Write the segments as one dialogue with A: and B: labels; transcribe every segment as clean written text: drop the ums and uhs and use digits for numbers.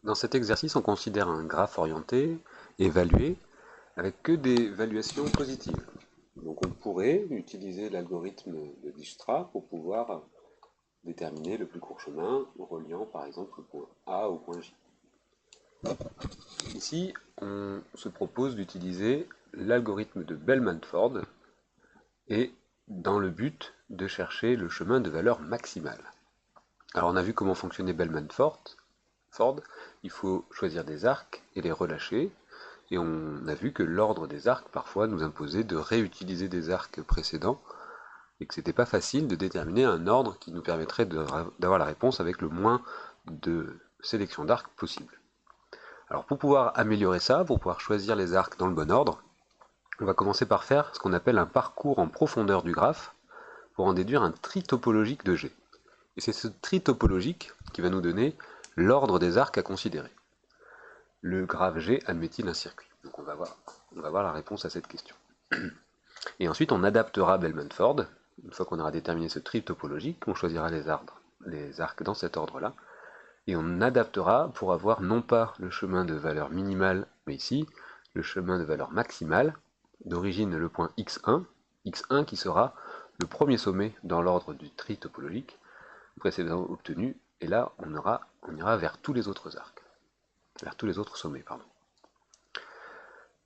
A: Dans cet exercice, on considère un graphe orienté, évalué, avec que des évaluations positives. Donc on pourrait utiliser l'algorithme de Dijkstra pour pouvoir déterminer le plus court chemin reliant par exemple le point A au point J. Ici, on se propose d'utiliser l'algorithme de Bellman-Ford et dans le but de chercher le chemin de valeur maximale. Alors on a vu comment fonctionnait Bellman-Ford. Il faut choisir des arcs et les relâcher. Et on a vu que l'ordre des arcs parfois nous imposait de réutiliser des arcs précédents et que c'était pas facile de déterminer un ordre qui nous permettrait d'avoir la réponse avec le moins de sélection d'arcs possible. Alors pour pouvoir améliorer ça, pour pouvoir choisir les arcs dans le bon ordre, on va commencer par faire ce qu'on appelle un parcours en profondeur du graphe pour en déduire un tri topologique de G. Et c'est ce tri topologique qui va nous donner l'ordre des arcs à considérer. Le graphe G admet-il un circuit? Donc on va voir la réponse à cette question. Et ensuite on adaptera Bellman-Ford. Une fois qu'on aura déterminé ce tri topologique, on choisira les arcs dans cet ordre-là, et on adaptera pour avoir non pas le chemin de valeur minimale, mais ici, le chemin de valeur maximale, d'origine le point x1 qui sera le premier sommet dans l'ordre du tri topologique précédemment obtenu, et là on ira vers tous les autres arcs, vers tous les autres sommets, pardon.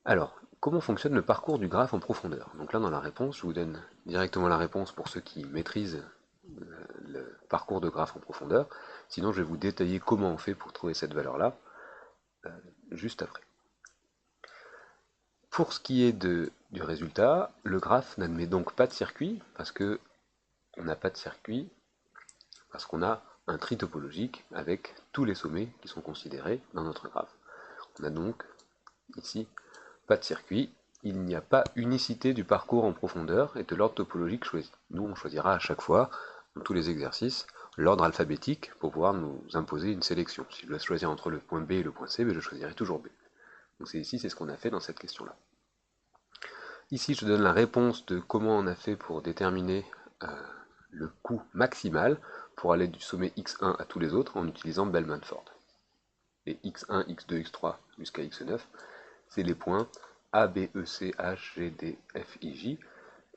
A: Alors, comment fonctionne le parcours du graphe en profondeur? Donc là, dans la réponse, je vous donne directement la réponse pour ceux qui maîtrisent le parcours de graphe en profondeur. Sinon, je vais vous détailler comment on fait pour trouver cette valeur-là, juste après. Pour ce qui est du résultat, le graphe n'admet donc pas de circuit, parce que on n'a pas de circuit, parce qu'on a un tri topologique avec tous les sommets qui sont considérés dans notre graphe. On a donc ici pas de circuit, il n'y a pas unicité du parcours en profondeur et de l'ordre topologique choisi. Nous, on choisira à chaque fois, dans tous les exercices, l'ordre alphabétique pour pouvoir nous imposer une sélection. Si je dois choisir entre le point B et le point C, je choisirai toujours B. Donc c'est ce qu'on a fait dans cette question-là. Ici, je donne la réponse de comment on a fait pour déterminer le coût maximal pour aller du sommet x1 à tous les autres en utilisant Bellman-Ford. Et x1, x2, x3 jusqu'à x9, c'est les points A, B, E, C, H, G, D, F, I, J,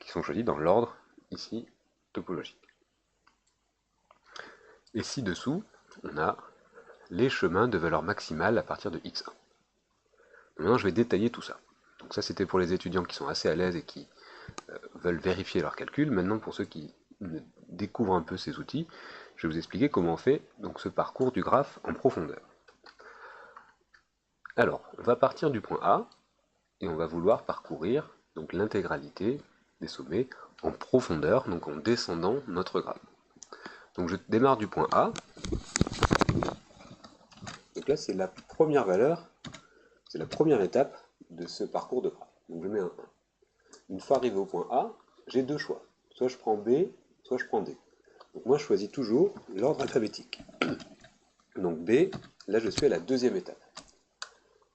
A: qui sont choisis dans l'ordre, ici, topologique. Et ci-dessous, on a les chemins de valeur maximale à partir de x1. Maintenant, je vais détailler tout ça. Donc ça, c'était pour les étudiants qui sont assez à l'aise et qui veulent vérifier leurs calculs. Maintenant, pour ceux qui découvrent un peu ces outils, je vais vous expliquer comment on fait donc, ce parcours du graphe en profondeur. Alors, on va partir du point A, et on va vouloir parcourir donc l'intégralité des sommets en profondeur, donc en descendant notre graphe. Donc je démarre du point A. Donc là c'est la première valeur, c'est la première étape de ce parcours de graphe. Donc je mets un 1. Une fois arrivé au point A, j'ai deux choix. Soit je prends B, soit je prends D. Donc moi je choisis toujours l'ordre alphabétique. Donc B, là je suis à la deuxième étape.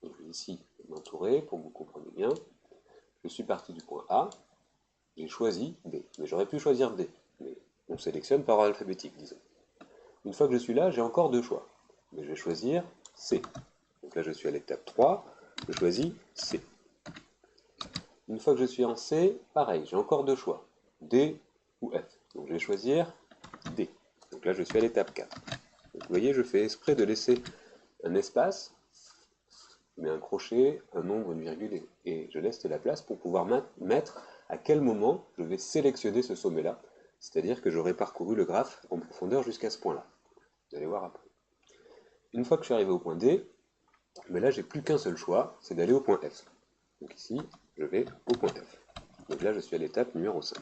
A: Donc je vais ici m'entourer pour que vous compreniez bien. Je suis parti du point A, j'ai choisi B, mais j'aurais pu choisir D, mais on sélectionne par ordre alphabétique, disons. Une fois que je suis là, j'ai encore deux choix, mais je vais choisir C. Donc là, je suis à l'étape 3, je choisis C. Une fois que je suis en C, pareil, j'ai encore deux choix, D ou F. Donc je vais choisir D. Donc là, je suis à l'étape 4. Donc, vous voyez, je fais exprès de laisser un espace, je mets un crochet, un nombre, une virgule, et je laisse de la place pour pouvoir mettre à quel moment je vais sélectionner ce sommet-là, c'est-à-dire que j'aurai parcouru le graphe en profondeur jusqu'à ce point-là. Vous allez voir après. Une fois que je suis arrivé au point D, mais là j'ai plus qu'un seul choix, c'est d'aller au point F. Donc ici, je vais au point F. Donc là je suis à l'étape numéro 5.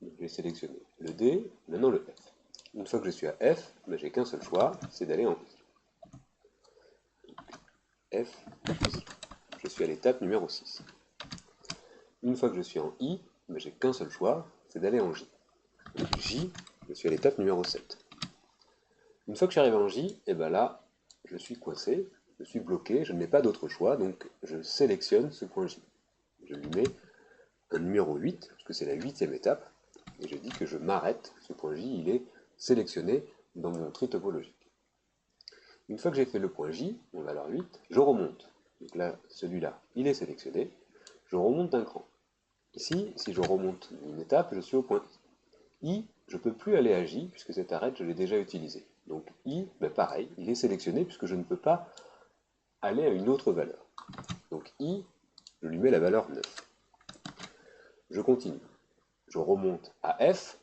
A: Donc, je vais sélectionner le D, maintenant le F. Une fois que je suis à F, j'ai qu'un seul choix, c'est d'aller en I. F, je suis à l'étape numéro 6. Une fois que je suis en I, j'ai qu'un seul choix, c'est d'aller en J. Donc J, je suis à l'étape numéro 7. Une fois que je suis arrivé en J, et ben là, je suis coincé, je suis bloqué, je n'ai pas d'autre choix, donc je sélectionne ce point J. Je lui mets un numéro 8, parce que c'est la huitième étape, et je dis que je m'arrête, ce point J, il est sélectionné dans mon tri topologique. Une fois que j'ai fait le point J, en valeur 8, je remonte. Donc là, celui-là, il est sélectionné. Je remonte d'un cran. Ici, si je remonte une étape, je suis au point I. I, je ne peux plus aller à J, puisque cet arrête, je l'ai déjà utilisé. Donc I, ben pareil, il est sélectionné, puisque je ne peux pas aller à une autre valeur. Donc I, je lui mets la valeur 9. Je continue. Je remonte à F,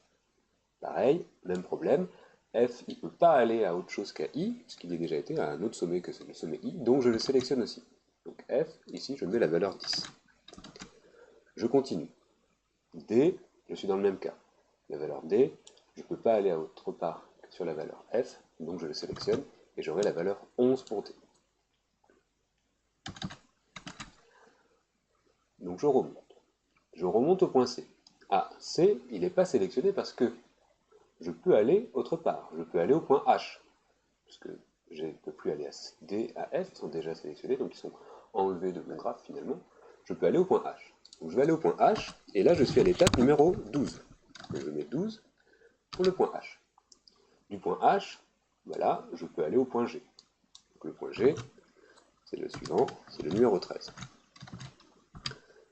A: pareil, même problème. F, il ne peut pas aller à autre chose qu'à I, puisqu'il est déjà été à un autre sommet que le sommet I, donc je le sélectionne aussi. Donc F, ici, je mets la valeur 10. Je continue. D, je suis dans le même cas. La valeur D, je ne peux pas aller à autre part que sur la valeur F, donc je le sélectionne, et j'aurai la valeur 11 pour D. Donc je remonte. Je remonte au point C. Ah, C, il n'est pas sélectionné parce que je peux aller autre part. Je peux aller au point H, puisque je ne peux plus aller à D, à F, ils sont déjà sélectionnés, donc ils sont enlevés de mon graphe finalement. Je peux aller au point H. Donc je vais aller au point H, et là je suis à l'étape numéro 12. Donc je mets 12 pour le point H. Du point H, voilà, je peux aller au point G. Donc le point G, c'est le suivant, c'est le numéro 13.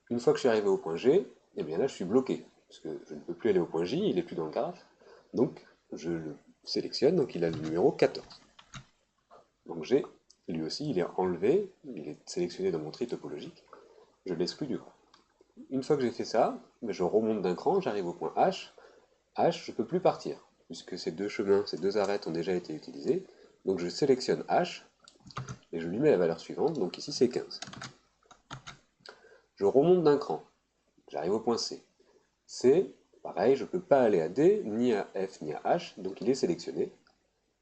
A: Une fois que je suis arrivé au point G, eh bien là je suis bloqué, parce que je ne peux plus aller au point J, il n'est plus dans le graphe, donc je le sélectionne, donc il a le numéro 14. Donc G, lui aussi, il est enlevé, il est sélectionné dans mon tri topologique, je l'exclus du graphe. Une fois que j'ai fait ça, je remonte d'un cran, j'arrive au point H. H, je ne peux plus partir, puisque ces deux chemins, ces deux arêtes ont déjà été utilisés, donc je sélectionne H, et je lui mets la valeur suivante, donc ici c'est 15. Je remonte d'un cran, j'arrive au point C. C, pareil, je ne peux pas aller à D, ni à F, ni à H, donc il est sélectionné.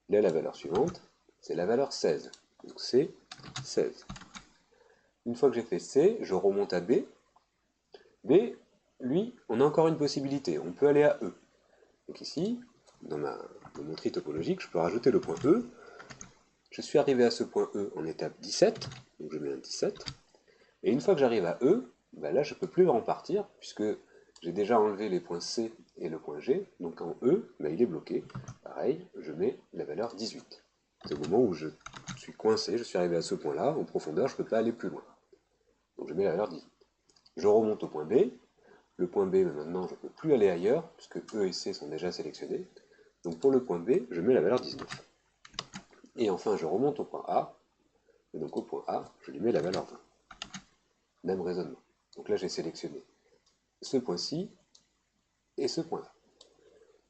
A: Il a la valeur suivante, c'est la valeur 16. Donc C, 16. Une fois que j'ai fait C, je remonte à B. B, lui, on a encore une possibilité, on peut aller à E. Donc ici, dans mon tri topologique, je peux rajouter le point E. Je suis arrivé à ce point E en étape 17, donc je mets un 17. Et une fois que j'arrive à E, ben là je ne peux plus en partir, puisque j'ai déjà enlevé les points C et le point G, donc en E, ben il est bloqué. Pareil, je mets la valeur 18. C'est au moment où je suis coincé, je suis arrivé à ce point-là, en profondeur, je ne peux pas aller plus loin. Donc je mets la valeur 18. Je remonte au point B. Le point B, maintenant, je ne peux plus aller ailleurs, puisque E et C sont déjà sélectionnés. Donc pour le point B, je mets la valeur 19. Et enfin, je remonte au point A. Et donc au point A, je lui mets la valeur 20. Même raisonnement. Donc là, j'ai sélectionné ce point-ci et ce point-là.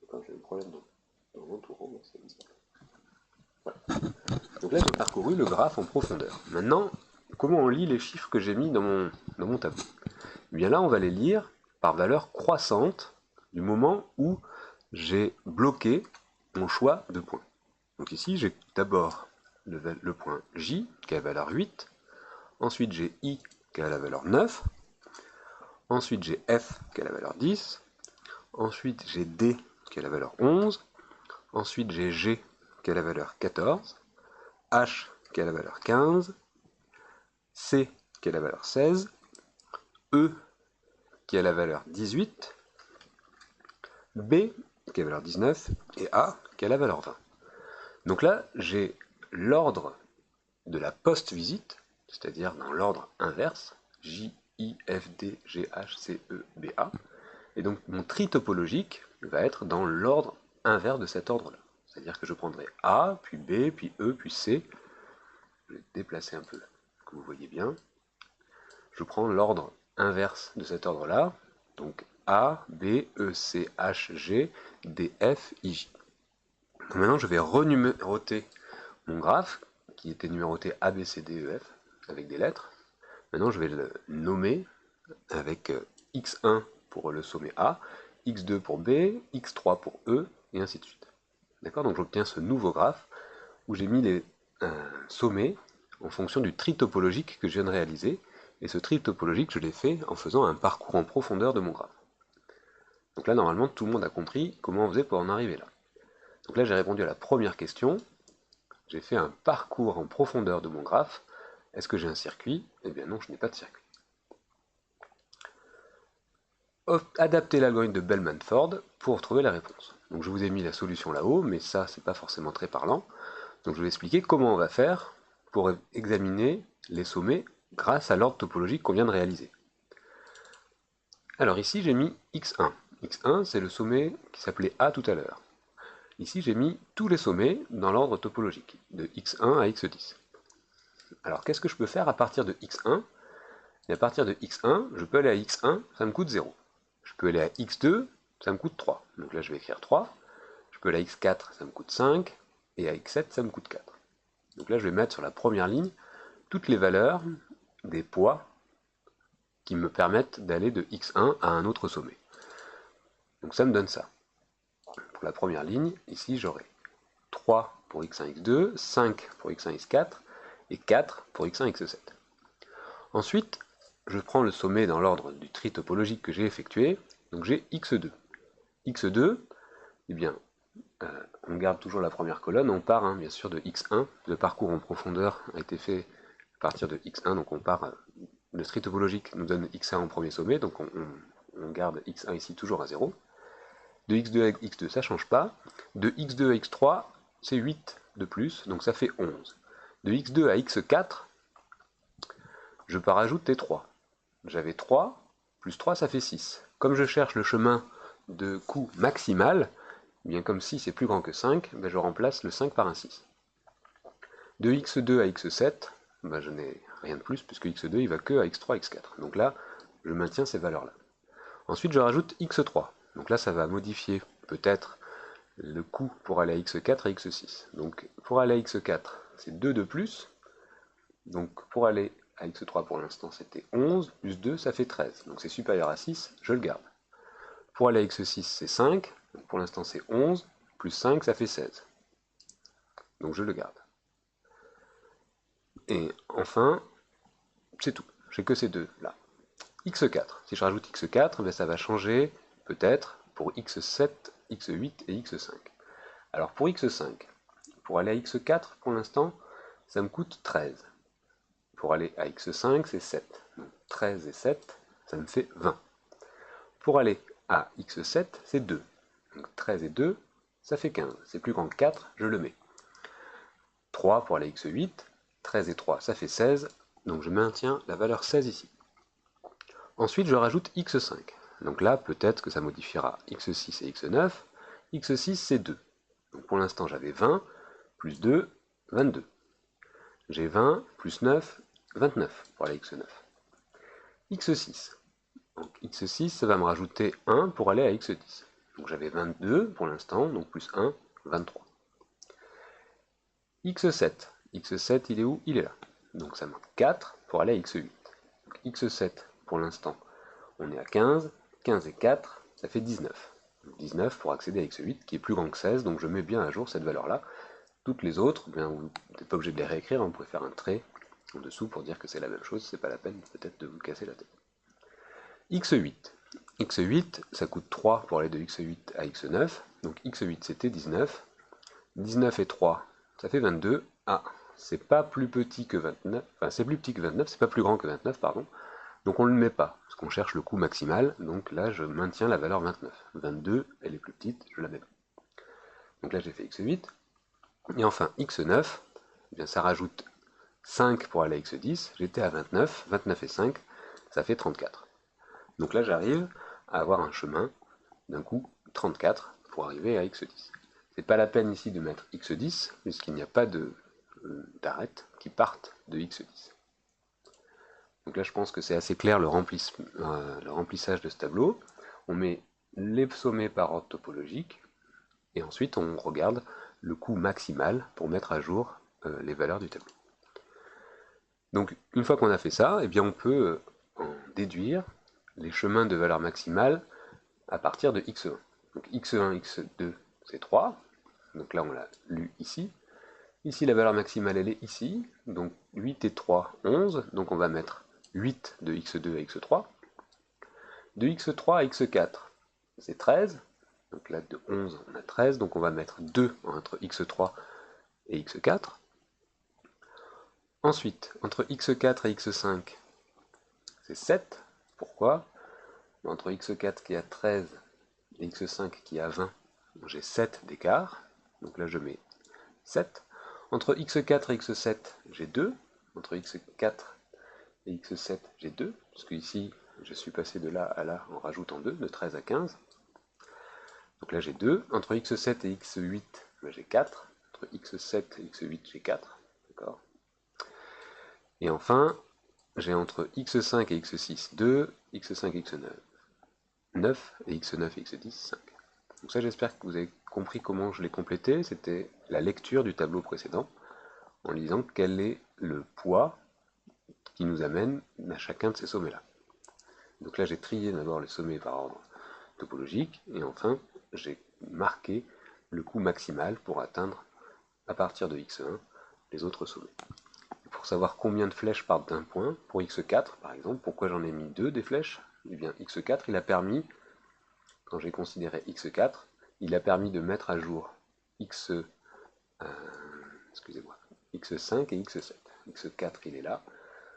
A: Quand j'ai un problème dans l'entourant, c'est disparu. Voilà. Donc là, j'ai parcouru le graphe en profondeur. Maintenant, comment on lit les chiffres que j'ai mis dans mon tableau? Eh bien là, on va les lire par valeur croissante du moment où j'ai bloqué mon choix de point. Donc ici, j'ai d'abord le point J, qui a la valeur 8. Ensuite, j'ai I, qui a la valeur 9. Ensuite, j'ai F, qui a la valeur 10. Ensuite, j'ai D, qui a la valeur 11. Ensuite, j'ai G, qui a la valeur 14. H, qui a la valeur 15. C, qui a la valeur 16. E, qui a la valeur 18. B, qui a la valeur 19. Et A, qui a la valeur 20. Donc là, j'ai l'ordre de la post-visite, c'est-à-dire dans l'ordre inverse, J, I, F, D, G, H, C, E, B, A. Et donc mon tri topologique va être dans l'ordre inverse de cet ordre-là. C'est-à-dire que je prendrai A, puis B, puis E, puis C. Je vais déplacer un peu, que vous voyez bien. Je prends l'ordre inverse de cet ordre-là, donc A, B, E, C, H, G, D, F, I, J. Donc maintenant, je vais renuméroter mon graphe, qui était numéroté A, B, C, D, E, F, avec des lettres. Maintenant, je vais le nommer avec X1 pour le sommet A, X2 pour B, X3 pour E, et ainsi de suite. D'accord? Donc j'obtiens ce nouveau graphe où j'ai mis les sommets en fonction du tri topologique que je viens de réaliser, et ce tri topologique, je l'ai fait en faisant un parcours en profondeur de mon graphe. Donc là, normalement, tout le monde a compris comment on faisait pour en arriver là. Donc là, j'ai répondu à la première question. J'ai fait un parcours en profondeur de mon graphe. Est-ce que j'ai un circuit? Eh bien non, je n'ai pas de circuit. Adapter l'algorithme de Bellman-Ford pour trouver la réponse. Donc je vous ai mis la solution là-haut, mais ça, c'est pas forcément très parlant. Donc je vais expliquer comment on va faire pour examiner les sommets grâce à l'ordre topologique qu'on vient de réaliser. Alors ici j'ai mis x1. x1 c'est le sommet qui s'appelait A tout à l'heure. Ici j'ai mis tous les sommets dans l'ordre topologique, de x1 à x10. Alors qu'est-ce que je peux faire à partir de x1? Et à partir de x1, je peux aller à x1, ça me coûte 0. Je peux aller à x2, ça me coûte 3. Donc là je vais écrire 3. Je peux aller à x4, ça me coûte 5. Et à x7, ça me coûte 4. Donc là je vais mettre sur la première ligne toutes les valeurs des poids qui me permettent d'aller de x1 à un autre sommet. Donc ça me donne ça. Pour la première ligne, ici j'aurai 3 pour x1, x2, 5 pour x1, x4 et 4 pour x1, x7. Ensuite, je prends le sommet dans l'ordre du tri topologique que j'ai effectué, donc j'ai x2. x2, eh bien, on garde toujours la première colonne, on part bien sûr de x1, le parcours en profondeur a été fait à partir de x1, donc on part, le tri topologique nous donne x1 en premier sommet, donc on garde x1 ici toujours à 0. De x2 à x2, ça ne change pas. De x2 à x3, c'est 8 de plus, donc ça fait 11. De x2 à x4, je peux rajouter 3. J'avais 3, plus 3, ça fait 6. Comme je cherche le chemin de coût maximal, bien comme 6 est plus grand que 5, je remplace le 5 par un 6. De x2 à x7, je n'ai rien de plus, puisque x2 il va que à x3, x4. Donc là, je maintiens ces valeurs-là. Ensuite, je rajoute x3. Donc là, ça va modifier peut-être le coût pour aller à x4 et x6. Donc pour aller à x4, c'est 2 de plus. Donc pour aller à x3 pour l'instant, c'était 11, plus 2, ça fait 13. Donc c'est supérieur à 6, je le garde. Pour aller à x6, c'est 5. Donc pour l'instant, c'est 11, plus 5, ça fait 16. Donc je le garde. Et enfin, c'est tout. J'ai que ces deux là. x4. Si je rajoute x4, ça va changer peut-être pour x7, x8 et x5. Alors pour x5, pour aller à x4, pour l'instant, ça me coûte 13. Pour aller à x5, c'est 7. Donc 13 et 7, ça me fait 20. Pour aller à x7, c'est 2. Donc 13 et 2, ça fait 15. C'est plus grand que 4, je le mets. 3 pour aller à x8, 13 et 3, ça fait 16. Donc je maintiens la valeur 16 ici. Ensuite, je rajoute x5. Donc là, peut-être que ça modifiera x6 et x9. x6, c'est 2. Donc pour l'instant, j'avais 20, plus 2, 22. J'ai 20, plus 9, 29 pour aller à x9. x6. Donc x6, ça va me rajouter 1 pour aller à x10. Donc j'avais 22 pour l'instant, donc plus 1, 23. x7. x7, il est où? Il est là. Donc ça manque 4 pour aller à x8. Donc x7, pour l'instant, on est à 15. 15 et 4, ça fait 19. 19 pour accéder à x8, qui est plus grand que 16, donc je mets bien à jour cette valeur-là. Toutes les autres, vous n'êtes pas obligé de les réécrire, vous pouvez faire un trait en dessous pour dire que c'est la même chose, c'est pas la peine peut-être de vous casser la tête. x8. x8, ça coûte 3 pour aller de x8 à x9, donc x8 c'était 19. 19 et 3, ça fait 22. Ah, c'est pas plus petit que 29, enfin c'est plus petit que 29, c'est pas plus grand que 29, pardon. Donc on ne le met pas, parce qu'on cherche le coût maximal, donc là je maintiens la valeur 29. 22, elle est plus petite, je la mets pas. Donc là j'ai fait x8, et enfin x9, eh bien ça rajoute 5 pour aller à x10, j'étais à 29, 29 et 5, ça fait 34. Donc là j'arrive à avoir un chemin d'un coup 34 pour arriver à x10. C'est pas la peine ici de mettre x10, puisqu'il n'y a pas d'arêtes qui partent de x10. Donc là je pense que c'est assez clair le remplissage de ce tableau. On met les sommets par ordre topologique, et ensuite on regarde le coût maximal pour mettre à jour les valeurs du tableau. Donc une fois qu'on a fait ça, eh bien on peut en déduire les chemins de valeur maximale à partir de x1. Donc x1, x2, c'est 3. Donc là on l'a lu ici. Ici la valeur maximale elle est ici. Donc 8 et 3, 11. Donc on va mettre 8 de x2 à x3. De x3 à x4, c'est 13. Donc là de 11 on a 13. Donc on va mettre 2 entre x3 et x4. Ensuite, entre x4 et x5, c'est 7. Pourquoi? Entre x4 qui a 13 et x5 qui a 20, j'ai 7 d'écart. Donc là je mets 7. Entre x4 et x7, j'ai 2. Entre x4 et x7, j'ai 2, puisque ici, je suis passé de là à là en rajoutant 2, de 13 à 15. Donc là, j'ai 2. Entre x7 et x8, ben, j'ai 4. Entre x7 et x8, j'ai 4. D'accord. Et enfin, j'ai entre x5 et x6, 2, x5 et x9, 9, et x9 et x10, 5. Donc ça, j'espère que vous avez compris comment je l'ai complété. C'était la lecture du tableau précédent, en lisant quel est le poids qui nous amène à chacun de ces sommets-là. Donc là, j'ai trié d'abord les sommets par ordre topologique, et enfin, j'ai marqué le coût maximal pour atteindre, à partir de x1, les autres sommets. Et pour savoir combien de flèches partent d'un point, pour x4 par exemple, pourquoi j'en ai mis 2 des flèches? Eh bien, x4, il a permis, quand j'ai considéré x4, il a permis de mettre à jour excusez-moi, x5 et x7. x4, il est là.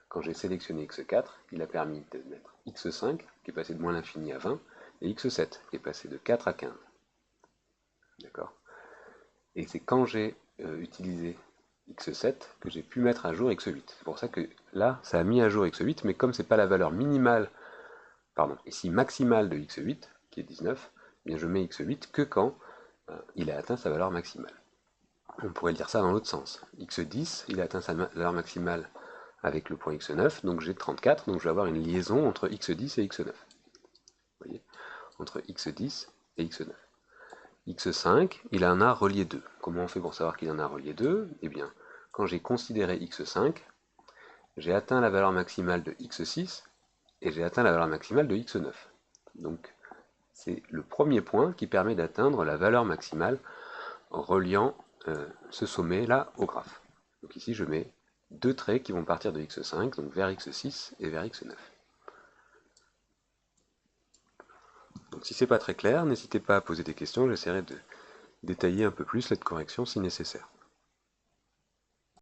A: Quand j'ai sélectionné x4, il a permis de mettre x5, qui est passé de moins l'infini à 20, et x7, qui est passé de 4 à 15. D'accord. Et c'est quand j'ai utilisé x7 que j'ai pu mettre à jour x8. C'est pour ça que là, ça a mis à jour x8, mais comme c'est pas la valeur minimale, pardon, ici maximale de x8, qui est 19, eh bien je mets x8 que quand il a atteint sa valeur maximale. On pourrait dire ça dans l'autre sens. x10, il a atteint sa valeur maximale avec le point x9, donc j'ai 34, donc je vais avoir une liaison entre x10 et x9. Vous voyez, entre x10 et x9. x5, il en a relié 2. Comment on fait pour savoir qu'il en a relié 2? Eh bien, quand j'ai considéré x5, j'ai atteint la valeur maximale de x6 et j'ai atteint la valeur maximale de x9. Donc, c'est le premier point qui permet d'atteindre la valeur maximale reliant ce sommet-là au graphe. Donc ici, je mets deux traits qui vont partir de x5, donc vers x6 et vers x9. Donc si c'est pas très clair, n'hésitez pas à poser des questions, j'essaierai de détailler un peu plus cette correction si nécessaire.